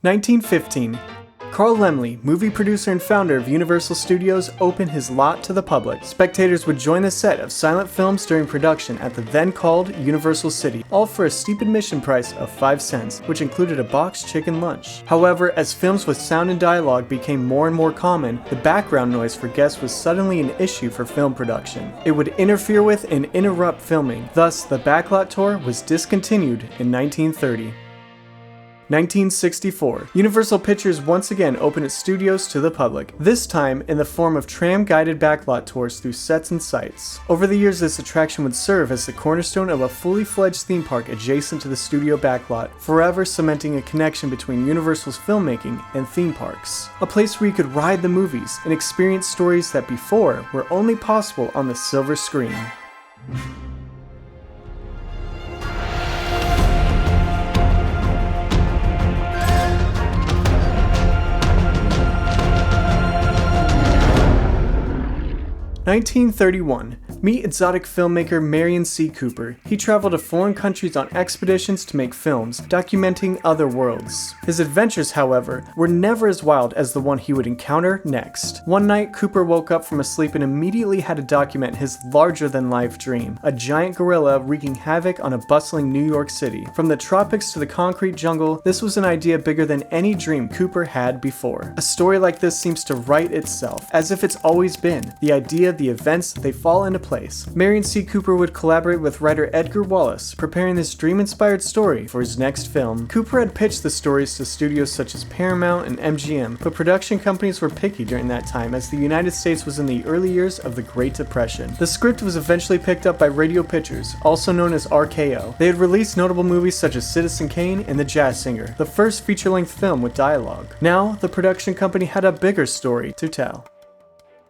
1915. Carl Laemmle, movie producer and founder of Universal Studios, opened his lot to the public. Spectators would join the set of silent films during production at the then called Universal City, all for a steep admission price of 5 cents, which included a boxed chicken lunch. However, as films with sound and dialogue became more and more common, the background noise for guests was suddenly an issue for film production. It would interfere with and interrupt filming. Thus, the Backlot tour was discontinued in 1930. 1964. Universal Pictures once again opened its studios to the public, this time in the form of tram-guided backlot tours through sets and sites. Over the years, this attraction would serve as the cornerstone of a fully fledged theme park adjacent to the studio backlot, forever cementing a connection between Universal's filmmaking and theme parks. A place where you could ride the movies and experience stories that before were only possible on the silver screen. (1931). Meet exotic filmmaker Marion C. Cooper. He traveled to foreign countries on expeditions to make films, documenting other worlds. His adventures, however, were never as wild as the one he would encounter next. One night, Cooper woke up from a sleep and immediately had to document his larger-than-life dream, a giant gorilla wreaking havoc on a bustling New York City. From the tropics to the concrete jungle, this was an idea bigger than any dream Cooper had before. A story like this seems to write itself, as if it's always been. The idea, the events, they fall into place. Marion C. Cooper would collaborate with writer Edgar Wallace, preparing this dream-inspired story for his next film. Cooper had pitched the stories to studios such as Paramount and MGM, but production companies were picky during that time as the United States was in the early years of the Great Depression. The script was eventually picked up by Radio Pictures, also known as RKO. They had released notable movies such as Citizen Kane and The Jazz Singer, the first feature-length film with dialogue. Now, the production company had a bigger story to tell.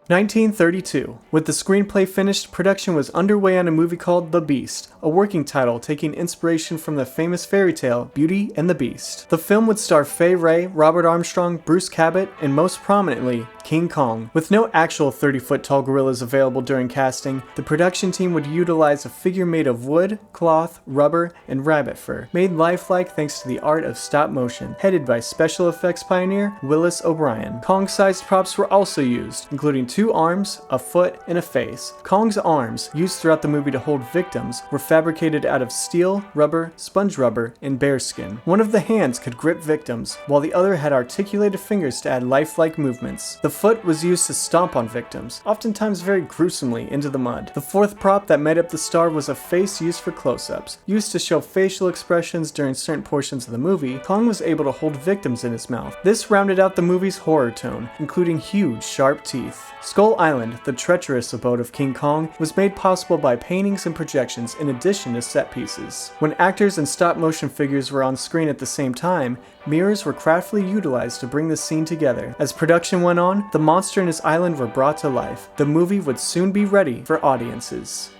1932. With the screenplay finished, production was underway on a movie called The Beast, a working title taking inspiration from the famous fairy tale Beauty and the Beast. The film would star Fay Wray, Robert Armstrong, Bruce Cabot, and most prominently, King Kong. With no actual 30-foot tall gorillas available during casting, the production team would utilize a figure made of wood, cloth, rubber, and rabbit fur, made lifelike thanks to the art of stop motion, headed by special effects pioneer Willis O'Brien. Kong-sized props were also used, including 2 arms, a foot, and a face. Kong's arms, used throughout the movie to hold victims, were fabricated out of steel, rubber, sponge rubber, and bearskin. One of the hands could grip victims, while the other had articulated fingers to add lifelike movements. The foot was used to stomp on victims, oftentimes very gruesomely, into the mud. The 4th prop that made up the star was a face used for close-ups. Used to show facial expressions during certain portions of the movie, Kong was able to hold victims in his mouth. This rounded out the movie's horror tone, including huge, sharp teeth. Skull Island, the treacherous abode of King Kong, was made possible by paintings and projections in addition to set pieces. When actors and stop-motion figures were on screen at the same time, mirrors were craftily utilized to bring the scene together. As production went on, the monster and his island were brought to life. The movie would soon be ready for audiences.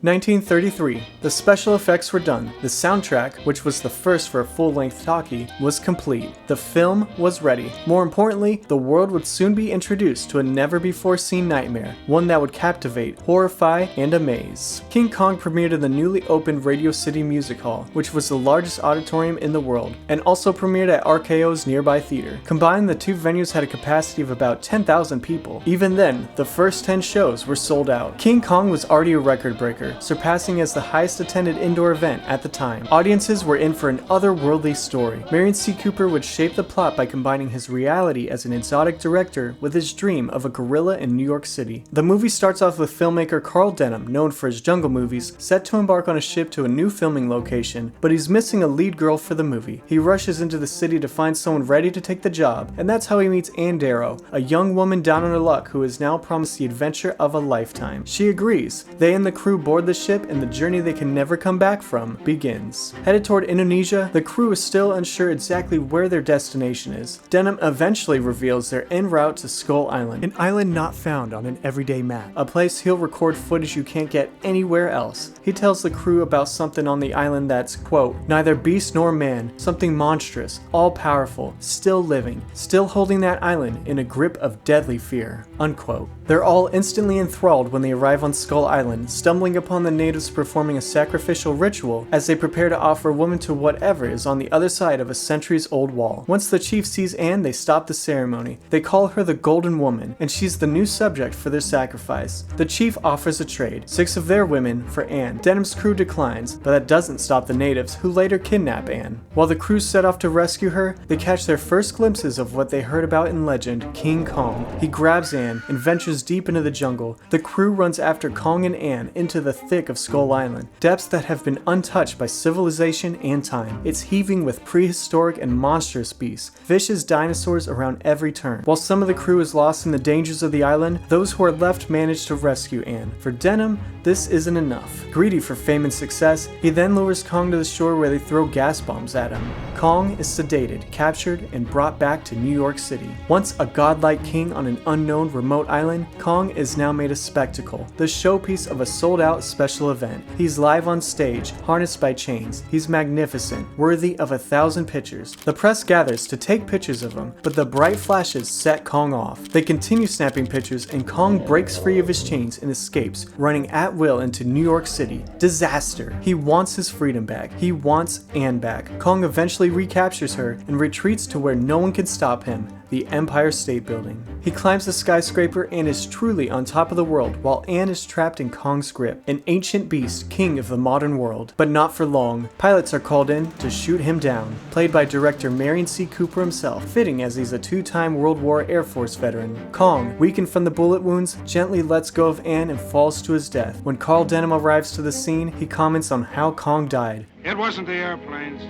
1933. The special effects were done. The soundtrack, which was the first for a full-length talkie, was complete. The film was ready. More importantly, the world would soon be introduced to a never-before-seen nightmare, one that would captivate, horrify, and amaze. King Kong premiered in the newly opened Radio City Music Hall, which was the largest auditorium in the world, and also premiered at RKO's nearby theater. Combined, the 2 venues had a capacity of about 10,000 people. Even then, the first 10 shows were sold out. King Kong was already a record breaker, surpassing as the highest attended indoor event at the time. Audiences were in for an otherworldly story. Marion C. Cooper would shape the plot by combining his reality as an exotic director with his dream of a gorilla in New York City. The movie starts off with filmmaker Carl Denham, known for his jungle movies, set to embark on a ship to a new filming location, but he's missing a lead girl for the movie. He rushes into the city to find someone ready to take the job, and that's how he meets Ann Darrow, a young woman down on her luck who is now promised the adventure of a lifetime. She agrees. They and the crew board the ship, and the journey they can never come back from begins. Headed toward Indonesia, the crew is still unsure exactly where their destination is. Denham eventually reveals they're en route to Skull Island, an island not found on an everyday map, a place he'll record footage you can't get anywhere else. He tells the crew about something on the island that's, quote, neither beast nor man, something monstrous, all-powerful, still living, still holding that island in a grip of deadly fear, unquote. They're all instantly enthralled when they arrive on Skull Island, stumbling upon upon the natives performing a sacrificial ritual as they prepare to offer a woman to whatever is on the other side of a centuries-old wall. Once the chief sees Anne, they stop the ceremony. They call her the Golden Woman, and she's the new subject for their sacrifice. The chief offers a trade, 6 of their women for Anne. Denham's crew declines, but that doesn't stop the natives, who later kidnap Anne. While the crew set off to rescue her, they catch their first glimpses of what they heard about in legend, King Kong. He grabs Anne and ventures deep into the jungle. The crew runs after Kong and Anne into the thick of Skull Island, depths that have been untouched by civilization and time. It's heaving with prehistoric and monstrous beasts, vicious dinosaurs around every turn. While some of the crew is lost in the dangers of the island, those who are left manage to rescue Anne. For Denham, this isn't enough. Greedy for fame and success, he then lures Kong to the shore where they throw gas bombs at him. Kong is sedated, captured, and brought back to New York City. Once a godlike king on an unknown remote island, Kong is now made a spectacle, the showpiece of a sold-out special event. He's live on stage, harnessed by chains. He's magnificent, worthy of 1,000 pictures. The press gathers to take pictures of him, but the bright flashes set Kong off. They continue snapping pictures, and Kong breaks free of his chains and escapes, running at will into New York City. Disaster. He wants his freedom back. He wants Anne back. Kong eventually recaptures her and retreats to where no one can stop him, the Empire State Building. He climbs the skyscraper and is truly on top of the world while Anne is trapped in Kong's grip, an ancient beast, king of the modern world. But not for long. Pilots are called in to shoot him down, played by director Marion C. Cooper himself, fitting as he's a 2-time World War Air Force veteran. Kong, weakened from the bullet wounds, gently lets go of Anne and falls to his death. When Carl Denham arrives to the scene, he comments on how Kong died. It wasn't the airplanes.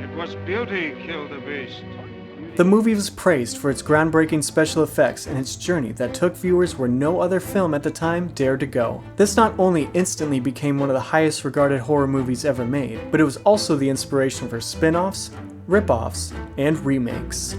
It was beauty killed the beast. The movie was praised for its groundbreaking special effects and its journey that took viewers where no other film at the time dared to go. This not only instantly became one of the highest regarded horror movies ever made, but it was also the inspiration for spin-offs, rip-offs, and remakes.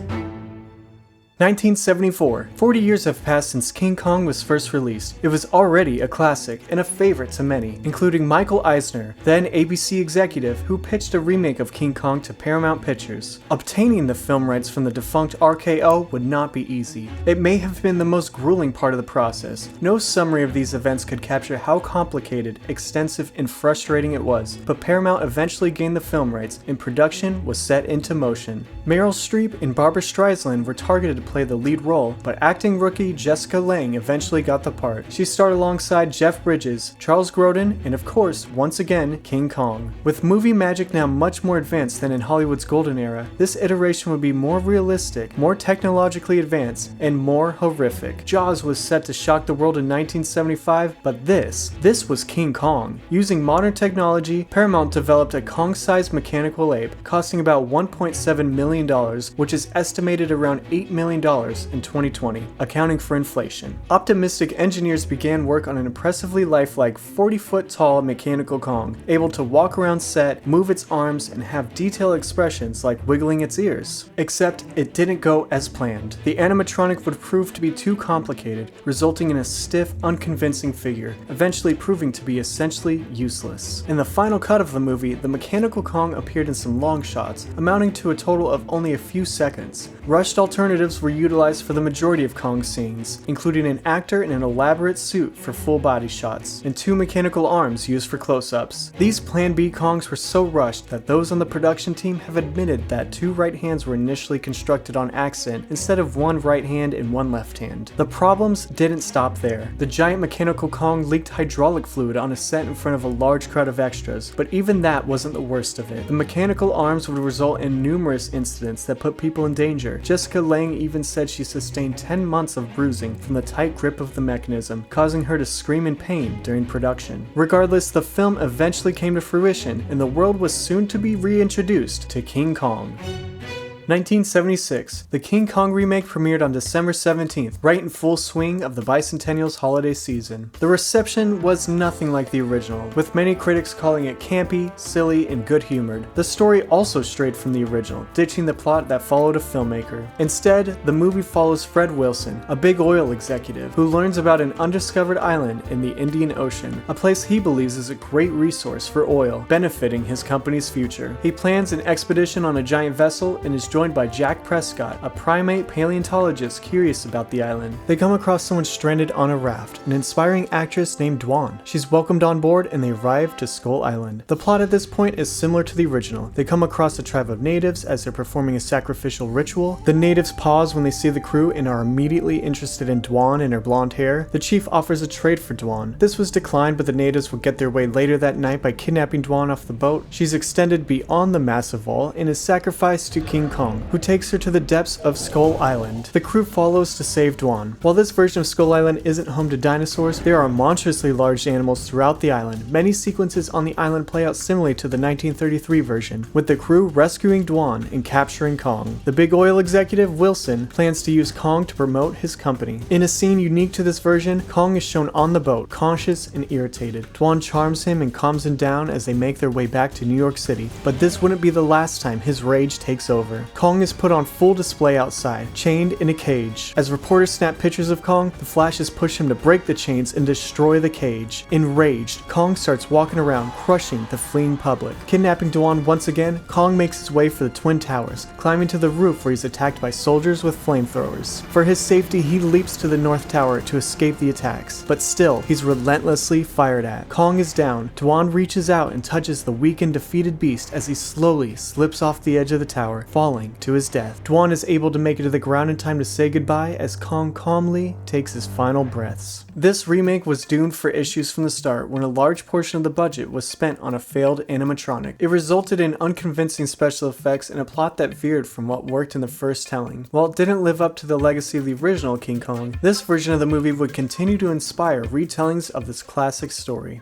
1974. 40 years have passed since King Kong was first released. It was already a classic and a favorite to many, including Michael Eisner, then ABC executive who pitched a remake of King Kong to Paramount Pictures. Obtaining the film rights from the defunct RKO would not be easy. It may have been the most grueling part of the process. No summary of these events could capture how complicated, extensive, and frustrating it was, but Paramount eventually gained the film rights and production was set into motion. Meryl Streep and Barbra Streisand were targeted to play the lead role, but acting rookie Jessica Lange eventually got the part. She starred alongside Jeff Bridges, Charles Grodin, and of course, once again, King Kong. With movie magic now much more advanced than in Hollywood's golden era, this iteration would be more realistic, more technologically advanced, and more horrific. Jaws was set to shock the world in 1975, but this was King Kong. Using modern technology, Paramount developed a Kong-sized mechanical ape, costing about $1.7 million, which is estimated around $8 million in 2020, accounting for inflation. Optimistic engineers began work on an impressively lifelike 40-foot-tall mechanical Kong, able to walk around set, move its arms, and have detailed expressions like wiggling its ears. Except it didn't go as planned. The animatronic would prove to be too complicated, resulting in a stiff, unconvincing figure, eventually proving to be essentially useless. In the final cut of the movie, the mechanical Kong appeared in some long shots, amounting to a total of only a few seconds. Rushed alternatives were utilized for the majority of Kong's scenes, including an actor in an elaborate suit for full body shots, and 2 mechanical arms used for close-ups. These Plan B Kongs were so rushed that those on the production team have admitted that 2 right hands were initially constructed on accident instead of 1 right hand and 1 left hand. The problems didn't stop there. The giant mechanical Kong leaked hydraulic fluid on a set in front of a large crowd of extras, but even that wasn't the worst of it. The mechanical arms would result in numerous incidents that put people in danger. Jessica Lange even said she sustained 10 months of bruising from the tight grip of the mechanism, causing her to scream in pain during production. Regardless, the film eventually came to fruition, and the world was soon to be reintroduced to King Kong. 1976. The King Kong remake premiered on December 17th, right in full swing of the Bicentennial's holiday season. The reception was nothing like the original, with many critics calling it campy, silly, and good-humored. The story also strayed from the original, ditching the plot that followed a filmmaker. Instead, the movie follows Fred Wilson, a big oil executive, who learns about an undiscovered island in the Indian Ocean, a place he believes is a great resource for oil, benefiting his company's future. He plans an expedition on a giant vessel and is joined joined by Jack Prescott, a primate paleontologist curious about the island. They come across someone stranded on a raft, an inspiring actress named Dwan. She's welcomed on board and they arrive to Skull Island. The plot at this point is similar to the original. They come across a tribe of natives as they're performing a sacrificial ritual. The natives pause when they see the crew and are immediately interested in Dwan and her blonde hair. The chief offers a trade for Dwan. This was declined, but the natives will get their way later that night by kidnapping Dwan off the boat. She's extended beyond the massive wall and is sacrificed to King Kong, who takes her to the depths of Skull Island. The crew follows to save Dwan. While this version of Skull Island isn't home to dinosaurs, there are monstrously large animals throughout the island. Many sequences on the island play out similarly to the 1933 version, with the crew rescuing Dwan and capturing Kong. The big oil executive, Wilson, plans to use Kong to promote his company. In a scene unique to this version, Kong is shown on the boat, conscious and irritated. Dwan charms him and calms him down as they make their way back to New York City, but this wouldn't be the last time his rage takes over. Kong is put on full display outside, chained in a cage. As reporters snap pictures of Kong, the flashes push him to break the chains and destroy the cage. Enraged, Kong starts walking around, crushing the fleeing public. Kidnapping Dwan once again, Kong makes his way for the Twin Towers, climbing to the roof where he's attacked by soldiers with flamethrowers. For his safety, he leaps to the North Tower to escape the attacks, but still, he's relentlessly fired at. Kong is down. Dwan reaches out and touches the weak and defeated beast as he slowly slips off the edge of the tower, falling to his death. Dwan is able to make it to the ground in time to say goodbye as Kong calmly takes his final breaths. This remake was doomed for issues from the start when a large portion of the budget was spent on a failed animatronic. It resulted in unconvincing special effects and a plot that veered from what worked in the first telling. While it didn't live up to the legacy of the original King Kong, this version of the movie would continue to inspire retellings of this classic story.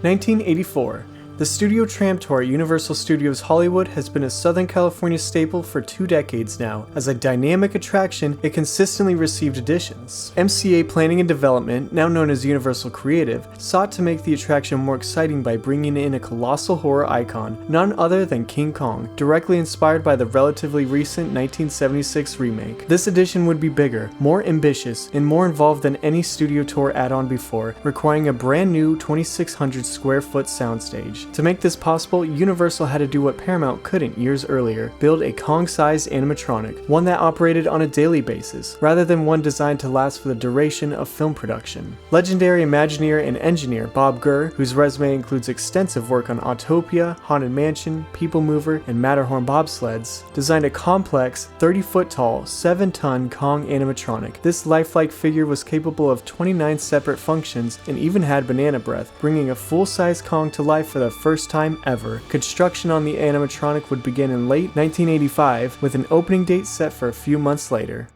1984. The Studio Tram Tour at Universal Studios Hollywood has been a Southern California staple for 2 decades now. As a dynamic attraction, it consistently received additions. MCA Planning and Development, now known as Universal Creative, sought to make the attraction more exciting by bringing in a colossal horror icon, none other than King Kong, directly inspired by the relatively recent 1976 remake. This edition would be bigger, more ambitious, and more involved than any studio tour add-on before, requiring a brand new 2,600 square foot soundstage. To make this possible, Universal had to do what Paramount couldn't years earlier, build a Kong-sized animatronic, one that operated on a daily basis, rather than one designed to last for the duration of film production. Legendary Imagineer and engineer Bob Gurr, whose resume includes extensive work on Autopia, Haunted Mansion, People Mover, and Matterhorn bobsleds, designed a complex, 30-foot-tall, 7-ton Kong animatronic. This lifelike figure was capable of 29 separate functions and even had banana breath, bringing a full-size Kong to life for the first time ever. Construction on the animatronic would begin in late 1985, with an opening date set for a few months later.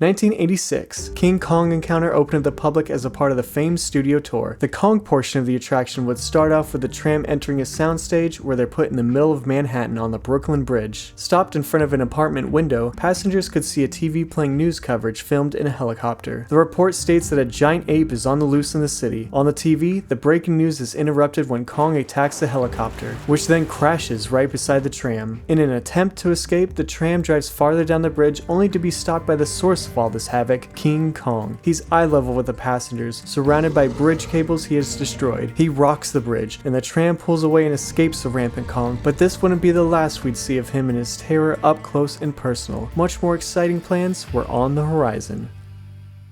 1986. King Kong Encounter opened to the public as a part of the famed studio tour. The Kong portion of the attraction would start off with the tram entering a soundstage where they're put in the middle of Manhattan on the Brooklyn Bridge. Stopped in front of an apartment window, passengers could see a TV playing news coverage filmed in a helicopter. The report states that a giant ape is on the loose in the city. On the TV, the breaking news is interrupted when Kong attacks the helicopter, which then crashes right beside the tram. In an attempt to escape, the tram drives farther down the bridge only to be stopped by the source of all this havoc, King Kong. He's eye level with the passengers, surrounded by bridge cables he has destroyed. He rocks the bridge, and the tram pulls away and escapes the rampant Kong, but this wouldn't be the last we'd see of him and his terror up close and personal. Much more exciting plans were on the horizon.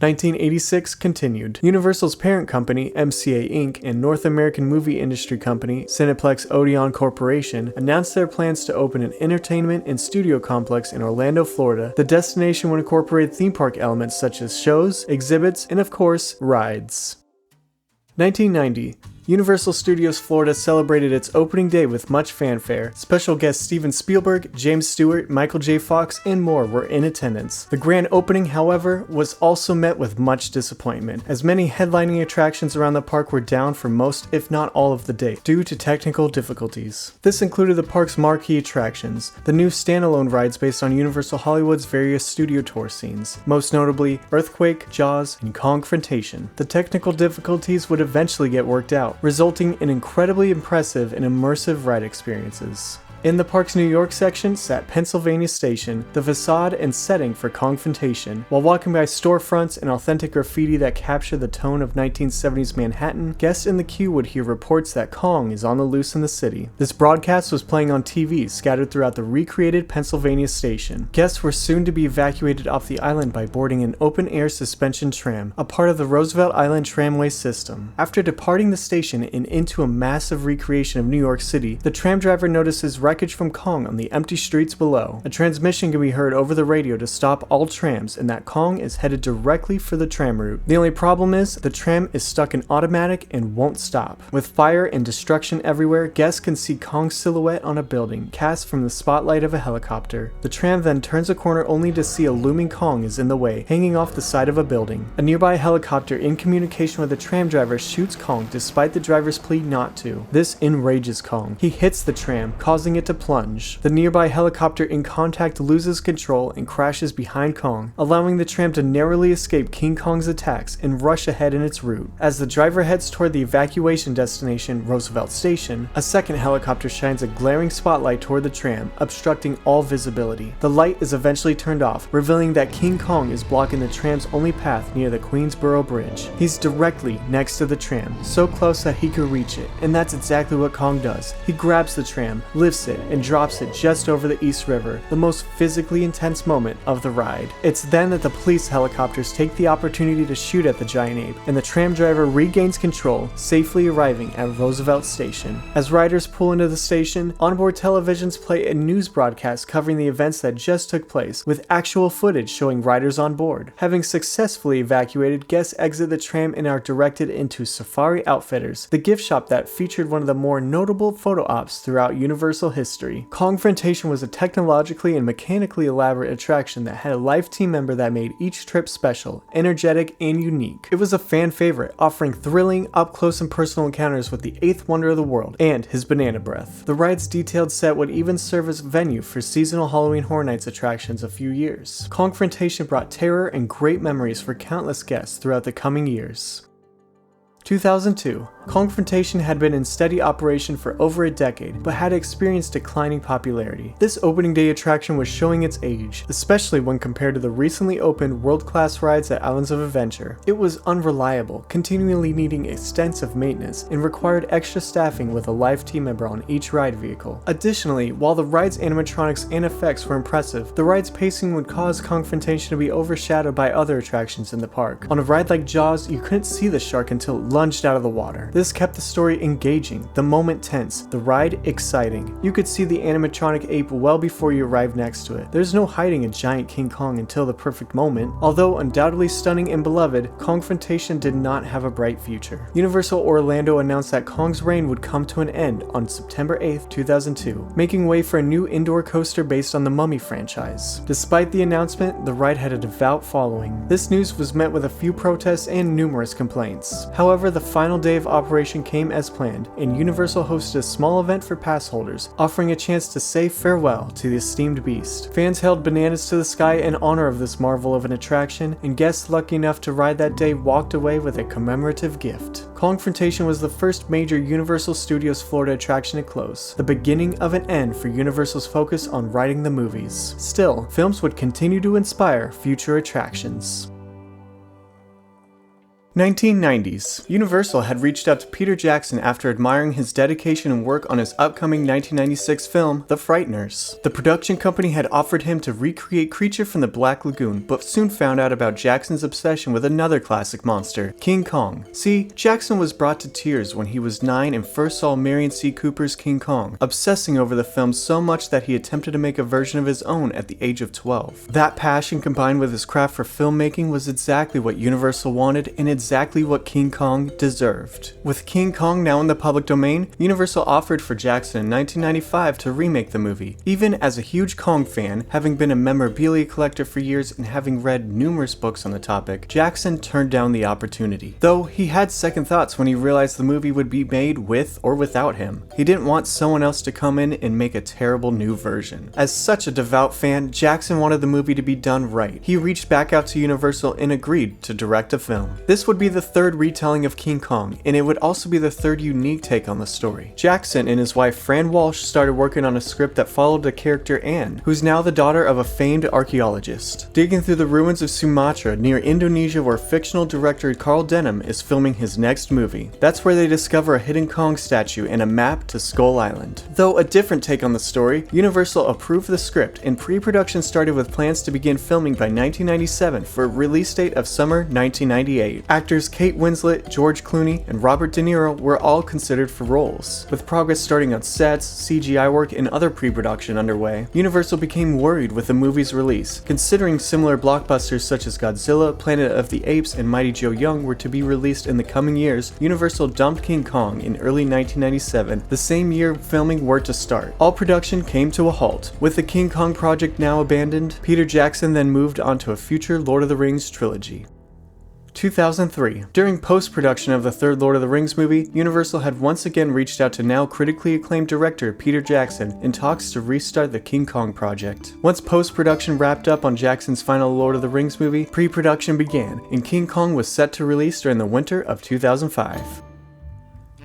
1986 continued. Universal's parent company, MCA Inc., and North American movie industry company, Cineplex Odeon Corporation, announced their plans to open an entertainment and studio complex in Orlando, Florida. The destination would incorporate theme park elements such as shows, exhibits, and of course, rides. 1990. Universal Studios Florida celebrated its opening day with much fanfare. Special guests Steven Spielberg, James Stewart, Michael J. Fox, and more were in attendance. The grand opening, however, was also met with much disappointment, as many headlining attractions around the park were down for most, if not all of the day, due to technical difficulties. This included the park's marquee attractions, the new standalone rides based on Universal Hollywood's various studio tour scenes, most notably Earthquake, Jaws, and Kongfrontation. The technical difficulties would eventually get worked out, resulting in incredibly impressive and immersive ride experiences. In the park's New York section sat Pennsylvania Station, the facade and setting for Kongfrontation. While walking by storefronts and authentic graffiti that capture the tone of 1970s Manhattan, guests in the queue would hear reports that Kong is on the loose in the city. This broadcast was playing on TVs scattered throughout the recreated Pennsylvania Station. Guests were soon to be evacuated off the island by boarding an open-air suspension tram, a part of the Roosevelt Island tramway system. After departing the station and into a massive recreation of New York City, the tram driver notices wreckage from Kong on the empty streets below. A transmission can be heard over the radio to stop all trams and that Kong is headed directly for the tram route. The only problem is, the tram is stuck in automatic and won't stop. With fire and destruction everywhere, guests can see Kong's silhouette on a building, cast from the spotlight of a helicopter. The tram then turns a corner only to see a looming Kong is in the way, hanging off the side of a building. A nearby helicopter in communication with the tram driver shoots Kong despite the driver's plea not to. This enrages Kong. He hits the tram, causing it to plunge. The nearby helicopter in contact loses control and crashes behind Kong, allowing the tram to narrowly escape King Kong's attacks and rush ahead in its route. As the driver heads toward the evacuation destination, Roosevelt Station, a second helicopter shines a glaring spotlight toward the tram, obstructing all visibility. The light is eventually turned off, revealing that King Kong is blocking the tram's only path near the Queensboro Bridge. He's directly next to the tram, so close that he could reach it, and that's exactly what Kong does. He grabs the tram, lifts it, and drops it just over the East River, the most physically intense moment of the ride. It's then that the police helicopters take the opportunity to shoot at the giant ape, and the tram driver regains control, safely arriving at Roosevelt Station. As riders pull into the station, onboard televisions play a news broadcast covering the events that just took place, with actual footage showing riders on board. Having successfully evacuated, guests exit the tram and are directed into Safari Outfitters, the gift shop that featured one of the more notable photo ops throughout Universal history. Kongfrontation was a technologically and mechanically elaborate attraction that had a live team member that made each trip special, energetic, and unique. It was a fan favorite, offering thrilling, up-close and personal encounters with the eighth wonder of the world and his banana breath. The ride's detailed set would even serve as venue for seasonal Halloween Horror Nights attractions a few years. Kongfrontation brought terror and great memories for countless guests throughout the coming years. 2002. Kongfrontation had been in steady operation for over a decade, but had experienced declining popularity. This opening day attraction was showing its age, especially when compared to the recently opened world-class rides at Islands of Adventure. It was unreliable, continually needing extensive maintenance, and required extra staffing with a live team member on each ride vehicle. Additionally, while the ride's animatronics and effects were impressive, the ride's pacing would cause Kongfrontation to be overshadowed by other attractions in the park. On a ride like Jaws, you couldn't see the shark until it lunged out of the water. This kept the story engaging, the moment tense, the ride exciting. You could see the animatronic ape well before you arrived next to it. There's no hiding a giant King Kong until the perfect moment. Although undoubtedly stunning and beloved, Kongfrontation did not have a bright future. Universal Orlando announced that Kong's reign would come to an end on September 8th, 2002, making way for a new indoor coaster based on the Mummy franchise. Despite the announcement, the ride had a devout following. This news was met with a few protests and numerous complaints. However, the final day of operation came as planned, and Universal hosted a small event for pass holders, offering a chance to say farewell to the esteemed beast. Fans held bananas to the sky in honor of this marvel of an attraction, and guests lucky enough to ride that day walked away with a commemorative gift. Kongfrontation was the first major Universal Studios Florida attraction to close, the beginning of an end for Universal's focus on writing the movies. Still, films would continue to inspire future attractions. 1990s. Universal had reached out to Peter Jackson after admiring his dedication and work on his upcoming 1996 film, The Frighteners. The production company had offered him to recreate Creature from the Black Lagoon, but soon found out about Jackson's obsession with another classic monster, King Kong. See, Jackson was brought to tears when he was 9 and first saw Marion C. Cooper's King Kong, obsessing over the film so much that he attempted to make a version of his own at the age of 12. That passion combined with his craft for filmmaking was exactly what Universal wanted and exactly what King Kong deserved. With King Kong now in the public domain, Universal offered for Jackson in 1995 to remake the movie. Even as a huge Kong fan, having been a memorabilia collector for years and having read numerous books on the topic, Jackson turned down the opportunity. Though he had second thoughts when he realized the movie would be made with or without him. He didn't want someone else to come in and make a terrible new version. As such a devout fan, Jackson wanted the movie to be done right. He reached back out to Universal and agreed to direct a film. This would would be the third retelling of King Kong, and it would also be the third unique take on the story. Jackson and his wife Fran Walsh started working on a script that followed the character Anne, who's now the daughter of a famed archaeologist. Digging through the ruins of Sumatra near Indonesia, where fictional director Carl Denham is filming his next movie. That's where they discover a hidden Kong statue and a map to Skull Island. Though a different take on the story, Universal approved the script and pre-production started with plans to begin filming by 1997 for a release date of summer 1998. Actors Kate Winslet, George Clooney, and Robert De Niro were all considered for roles. With progress starting on sets, CGI work, and other pre-production underway, Universal became worried with the movie's release, considering similar blockbusters such as Godzilla, Planet of the Apes, and Mighty Joe Young were to be released in the coming years. Universal dumped King Kong in early 1997, the same year filming were to start. All production came to a halt. With the King Kong project now abandoned, Peter Jackson then moved on to a future Lord of the Rings trilogy. 2003. During post-production of the third Lord of the Rings movie, Universal had once again reached out to now critically acclaimed director Peter Jackson in talks to restart the King Kong project. Once post-production wrapped up on Jackson's final Lord of the Rings movie, pre-production began, and King Kong was set to release during the winter of 2005.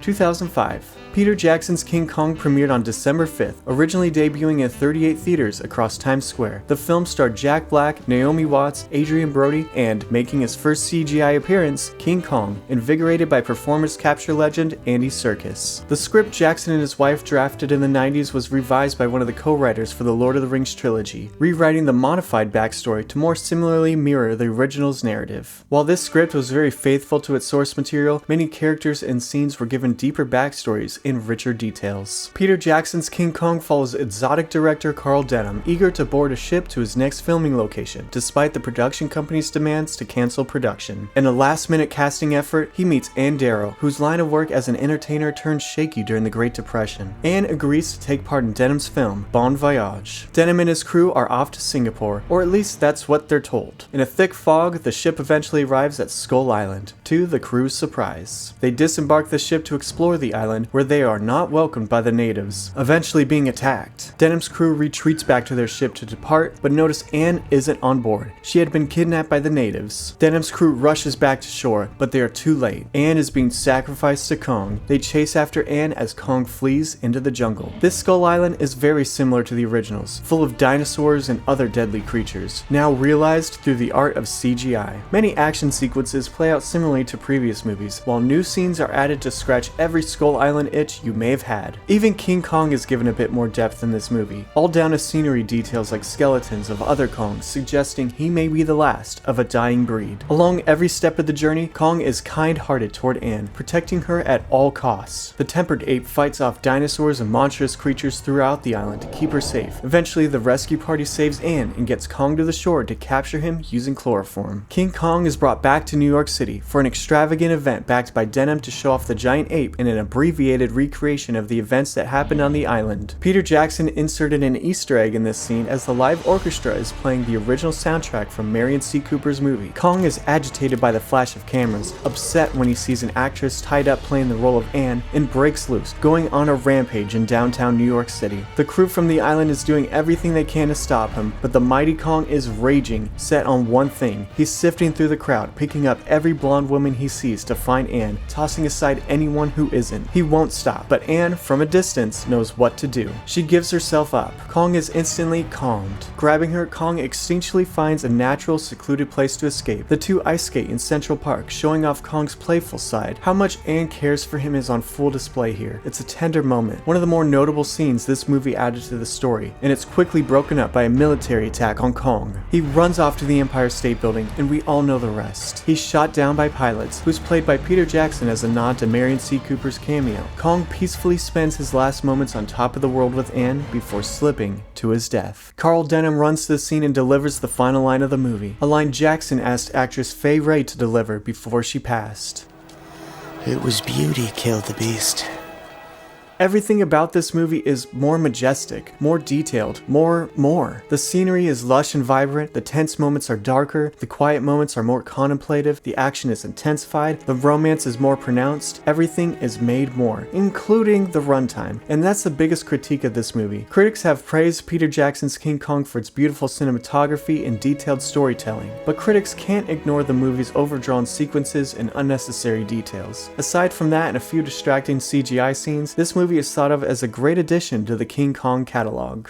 2005. Peter Jackson's King Kong premiered on December 5th, originally debuting in 38 theaters across Times Square. The film starred Jack Black, Naomi Watts, Adrian Brody, and, making his first CGI appearance, King Kong, invigorated by performance capture legend Andy Serkis. The script Jackson and his wife drafted in the 90s was revised by one of the co-writers for the Lord of the Rings trilogy, rewriting the modified backstory to more similarly mirror the original's narrative. While this script was very faithful to its source material, many characters and scenes were given deeper backstories in richer details. Peter Jackson's King Kong follows exotic director Carl Denham, eager to board a ship to his next filming location, despite the production company's demands to cancel production. In a last-minute casting effort, he meets Ann Darrow, whose line of work as an entertainer turned shaky during the Great Depression. Ann agrees to take part in Denham's film, Bon Voyage. Denham and his crew are off to Singapore, or at least that's what they're told. In a thick fog, the ship eventually arrives at Skull Island, to the crew's surprise. They disembark the ship to explore the island, where they are not welcomed by the natives, eventually being attacked. Denham's crew retreats back to their ship to depart, but notice Anne isn't on board. She had been kidnapped by the natives. Denham's crew rushes back to shore, but they are too late. Anne is being sacrificed to Kong. They chase after Anne as Kong flees into the jungle. This Skull Island is very similar to the originals, full of dinosaurs and other deadly creatures, now realized through the art of CGI. Many action sequences play out similarly to previous movies, while new scenes are added to scratch every Skull Island itch you may have had. Even King Kong is given a bit more depth in this movie, all down to scenery details like skeletons of other Kongs, suggesting he may be the last of a dying breed. Along every step of the journey, Kong is kind-hearted toward Anne, protecting her at all costs. The tempered ape fights off dinosaurs and monstrous creatures throughout the island to keep her safe. Eventually, the rescue party saves Anne and gets Kong to the shore to capture him using chloroform. King Kong is brought back to New York City for an extravagant event backed by Denham to show off the giant ape in an abbreviated recreation of the events that happened on the island. Peter Jackson inserted an Easter egg in this scene as the live orchestra is playing the original soundtrack from Marion C. Cooper's movie. Kong is agitated by the flash of cameras, upset when he sees an actress tied up playing the role of Anne, and breaks loose, going on a rampage in downtown New York City. The crew from the island is doing everything they can to stop him, but the mighty Kong is raging, set on one thing. He's sifting through the crowd, picking up every blonde woman he sees to find Anne, tossing aside anyone who isn't. He won't stop, but Anne, from a distance, knows what to do. She gives herself up. Kong is instantly calmed. Grabbing her, Kong instinctually finds a natural, secluded place to escape. The two ice skate in Central Park, showing off Kong's playful side. How much Anne cares for him is on full display here. It's a tender moment, one of the more notable scenes this movie added to the story, and it's quickly broken up by a military attack on Kong. He runs off to the Empire State Building, and we all know the rest. He's shot down by pilots, who's played by Peter Jackson as a nod to Marion C. Cooper's cameo. Kong peacefully spends his last moments on top of the world with Anne before slipping to his death. Carl Denham runs to the scene and delivers the final line of the movie, a line Jackson asked actress Wray to deliver before she passed. It was beauty killed the beast. Everything about this movie is more majestic, more detailed, more. The scenery is lush and vibrant, the tense moments are darker, the quiet moments are more contemplative, the action is intensified, the romance is more pronounced, everything is made more, including the runtime. And that's the biggest critique of this movie. Critics have praised Peter Jackson's King Kong for its beautiful cinematography and detailed storytelling, but critics can't ignore the movie's overdrawn sequences and unnecessary details. Aside from that and a few distracting CGI scenes, this movie is thought of as a great addition to the King Kong catalog.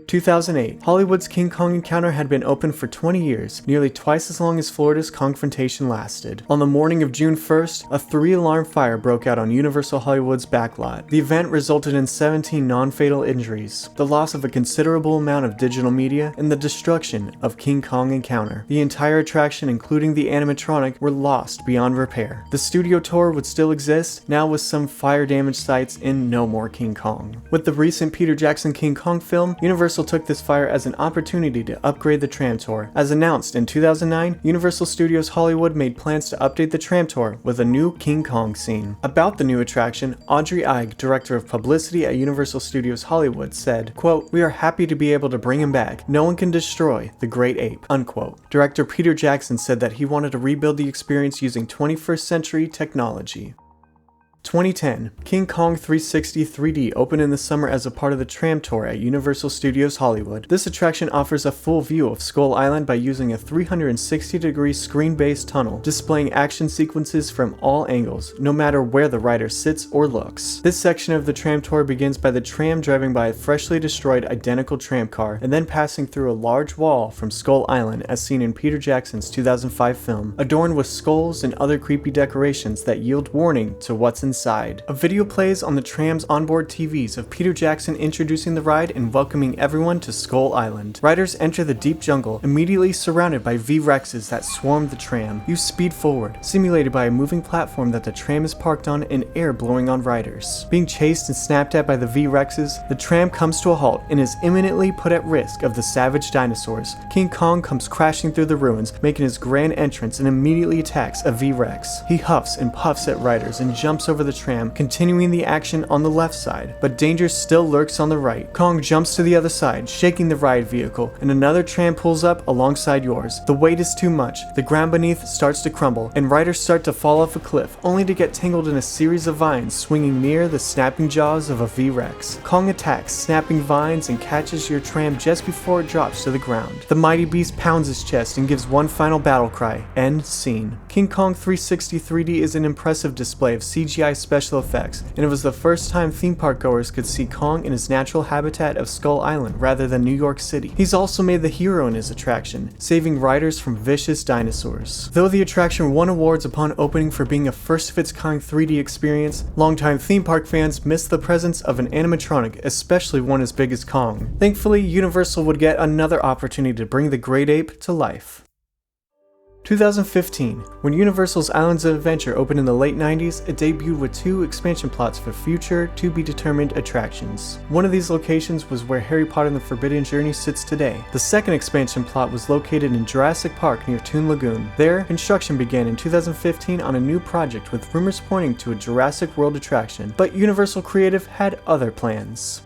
2008. Hollywood's King Kong encounter had been open for 20 years, nearly twice as long as Florida's Kongfrontation lasted. On the morning of June 1st, a 3-alarm fire broke out on Universal Hollywood's Backlot. The event resulted in 17 non-fatal injuries, the loss of a considerable amount of digital media, and the destruction of King Kong Encounter. The entire attraction, including the animatronic, were lost beyond repair. The studio tour would still exist, now with some fire-damaged sites in No More King Kong. With the recent Peter Jackson King Kong film, Universal took this fire as an opportunity to upgrade the tram tour. As announced in 2009, Universal Studios Hollywood made plans to update the tram tour with a new King Kong scene. About the new attraction, Audrey Ige, director of publicity at Universal Studios Hollywood, said, quote, "We are happy to be able to bring him back. No one can destroy the great ape," unquote. Director Peter Jackson said that he wanted to rebuild the experience using 21st century technology. 2010. King Kong 360 3D opened in the summer as a part of the tram tour at Universal Studios Hollywood. This attraction offers a full view of Skull Island by using a 360-degree screen-based tunnel, displaying action sequences from all angles, no matter where the rider sits or looks. This section of the tram tour begins by the tram driving by a freshly destroyed identical tram car, and then passing through a large wall from Skull Island as seen in Peter Jackson's 2005 film, adorned with skulls and other creepy decorations that yield warning to what's inside. A video plays on the tram's onboard TVs of Peter Jackson introducing the ride and welcoming everyone to Skull Island. Riders enter the deep jungle, immediately surrounded by V-Rexes that swarm the tram. You speed forward, simulated by a moving platform that the tram is parked on and air blowing on riders. Being chased and snapped at by the V-Rexes, the tram comes to a halt and is imminently put at risk of the savage dinosaurs. King Kong comes crashing through the ruins, making his grand entrance and immediately attacks a V-Rex. He huffs and puffs at riders and jumps over the tram, continuing the action on the left side, but danger still lurks on the right. Kong jumps to the other side, shaking the ride vehicle, and another tram pulls up alongside yours. The weight is too much, the ground beneath starts to crumble, and riders start to fall off a cliff, only to get tangled in a series of vines swinging near the snapping jaws of a V-Rex. Kong attacks, snapping vines, and catches your tram just before it drops to the ground. The mighty beast pounds his chest and gives one final battle cry. End scene. King Kong 360 3D is an impressive display of CGI special effects, and it was the first time theme park goers could see Kong in his natural habitat of Skull Island rather than New York City. He's also made the hero in his attraction, saving riders from vicious dinosaurs. Though the attraction won awards upon opening for being a first-of-its-kind 3D experience, longtime theme park fans missed the presence of an animatronic, especially one as big as Kong. Thankfully, Universal would get another opportunity to bring the great ape to life. 2015. When Universal's Islands of Adventure opened in the late 90s, it debuted with 2 expansion plots for future, to-be-determined attractions. One of these locations was where Harry Potter and the Forbidden Journey sits today. The second expansion plot was located in Jurassic Park near Toon Lagoon. There, construction began in 2015 on a new project with rumors pointing to a Jurassic World attraction, but Universal Creative had other plans.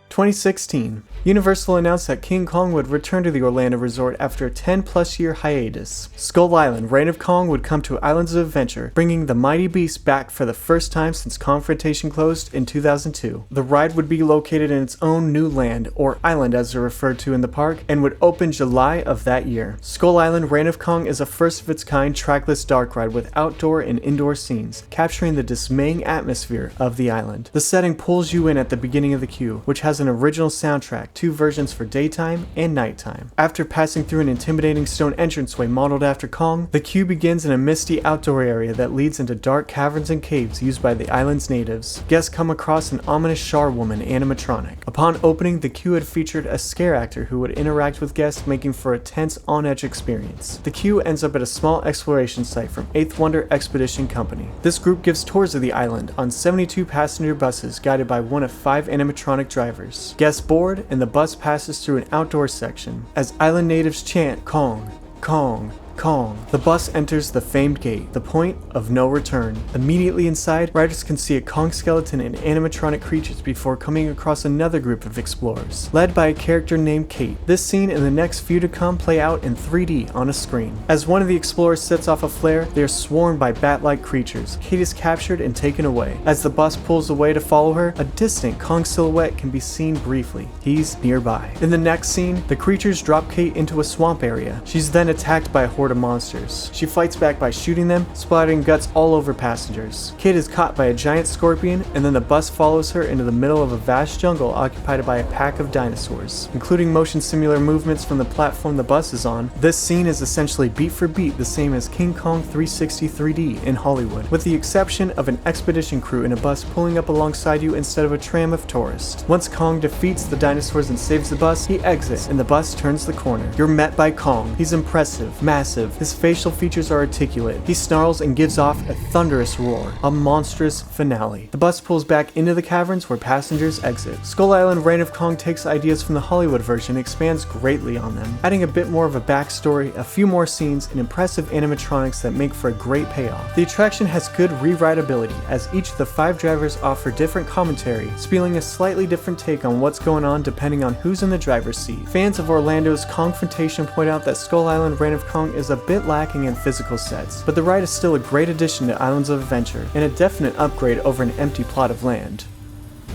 2016. Universal announced that King Kong would return to the Orlando resort after a 10-plus year hiatus. Skull Island, Reign of Kong would come to Islands of Adventure, bringing the mighty beast back for the first time since Kongfrontation closed in 2002. The ride would be located in its own new land, or island as they're referred to in the park, and would open July of that year. Skull Island, Reign of Kong is a first-of-its-kind trackless dark ride with outdoor and indoor scenes, capturing the dismaying atmosphere of the island. The setting pulls you in at the beginning of the queue, which has an original soundtrack, 2 versions for daytime and nighttime. After passing through an intimidating stone entranceway modeled after Kong, the queue begins in a misty outdoor area that leads into dark caverns and caves used by the island's natives. Guests come across an ominous Charwoman animatronic. Upon opening, the queue had featured a scare actor who would interact with guests, making for a tense, on-edge experience. The queue ends up at a small exploration site from Eighth Wonder Expedition Company. This group gives tours of the island on 72 passenger buses guided by one of 5 animatronic drivers. Guests board, and the bus passes through an outdoor section as island natives chant Kong, Kong, Kong. The bus enters the famed gate, the point of no return. Immediately inside, riders can see a Kong skeleton and animatronic creatures before coming across another group of explorers, led by a character named Kate. This scene and the next few to come play out in 3D on a screen. As one of the explorers sets off a flare, they are swarmed by bat-like creatures. Kate is captured and taken away. As the bus pulls away to follow her, a distant Kong silhouette can be seen briefly. He's nearby. In the next scene, the creatures drop Kate into a swamp area. She's then attacked by a horde of monsters. She fights back by shooting them, splattering guts all over passengers. Kate is caught by a giant scorpion, and then the bus follows her into the middle of a vast jungle occupied by a pack of dinosaurs, including motion similar movements from the platform the bus is on. This scene is essentially beat for beat the same as King Kong 360 3D in Hollywood, with the exception of an expedition crew in a bus pulling up alongside you instead of a tram of tourists. Once Kong defeats the dinosaurs and saves the bus, he exits and the bus turns the corner. You're met by Kong. He's impressive, massive. His facial features are articulate. He snarls and gives off a thunderous roar. A monstrous finale. The bus pulls back into the caverns where passengers exit. Skull Island Reign of Kong takes ideas from the Hollywood version and expands greatly on them, adding a bit more of a backstory, a few more scenes, and impressive animatronics that make for a great payoff. The attraction has good rewritability, as each of the 5 drivers offer different commentary, spieling a slightly different take on what's going on depending on who's in the driver's seat. Fans of Orlando's Kongfrontation point out that Skull Island Reign of Kong is a bit lacking in physical sets, but the ride is still a great addition to Islands of Adventure, and a definite upgrade over an empty plot of land.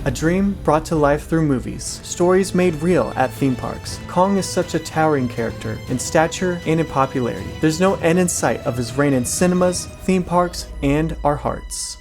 A dream brought to life through movies. Stories made real at theme parks. Kong is such a towering character in stature and in popularity. There's no end in sight of his reign in cinemas, theme parks, and our hearts.